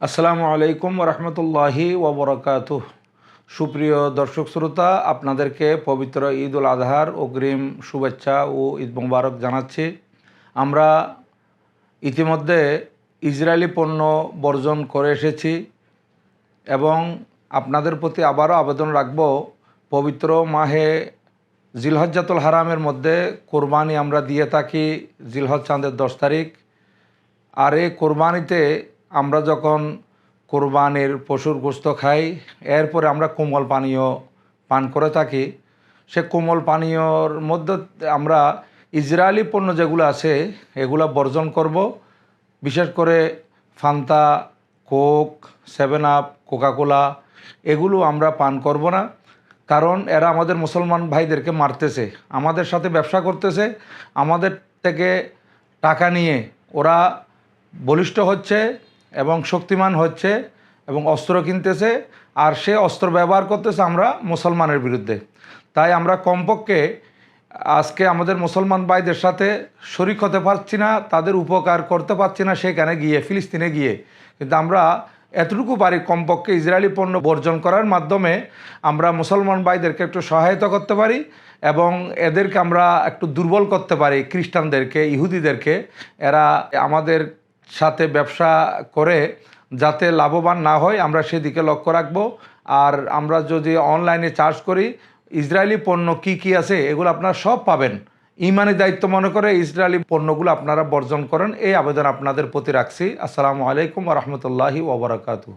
আসসালামু আলাইকুম রহমতুল্লাহি ওবরাকাতুহ। সুপ্রিয় দর্শক শ্রোতা, আপনাদেরকে পবিত্র ঈদ উল আজহার অগ্রিম শুভেচ্ছা ও ঈদ মোবারক জানাচ্ছি। আমরা ইতিমধ্যে ইসরায়েলি পণ্য বর্জন করে এসেছি এবং আপনাদের প্রতি আবারও আবেদন রাখব, পবিত্র মাহে জিলহজ্জাতুল হারামের মধ্যে কোরবানি আমরা দিয়ে থাকি জিলহজ চাঁদের 10 তারিখ। আর এই কোরবানিতে আমরা যখন কোরবানির পশুর গোশত খাই, এরপরে আমরা কোমল পানীয় পান করে থাকি। সে কোমল পানীয়র মধ্যে আমরা ইসরায়েলি পণ্য যেগুলো আছে এগুলো বর্জন করব। বিশেষ করে ফান্তা, কোক, 7 আপ, কোকাকোলা এগুলো আমরা পান করব না, কারণ এরা আমাদের মুসলমান ভাইদেরকে মারতেছে, আমাদের সাথে ব্যবসা করতেছে, আমাদের থেকে টাকা নিয়ে ওরা বলিষ্ঠ হচ্ছে এবং শক্তিমান হচ্ছে এবং অস্ত্র কিনতেছে, আর সে অস্ত্র ব্যবহার করতেছে আমরা মুসলমানের বিরুদ্ধে। তাই আমরা কমপক্ষে আজকে আমাদের মুসলমান ভাইদের সাথে শরিক হতে পারছি না, তাদের উপকার করতে পারছি না সেখানে গিয়ে, ফিলিস্তিনে গিয়ে। কিন্তু আমরা এতটুকু পারি, কমপক্ষে ইসরায়েলি পণ্য বর্জন করার মাধ্যমে আমরা মুসলমান ভাইদেরকে একটু সহায়তা করতে পারি এবং এদেরকে আমরা একটু দুর্বল করতে পারি, খ্রিস্টানদেরকে, ইহুদিদেরকে। এরা আমাদের সাথে ব্যবসা করে যাতে লাভবান না হয় আমরা সেদিকে লক্ষ্য রাখব। আর আমরা যদি অনলাইনে চার্জ করি, ইসরায়েলি পণ্য কি কি আছে এগুলো আপনারা সব পাবেন। ইমানি দায়িত্ব মনে করে ইসরায়েলি পণ্যগুলো আপনারা বর্জন করেন, এই আবেদন আপনাদের প্রতি রাখছি। আসসালামু আলাইকুম রহমতুল্লাহি ওবরাকাতুহু।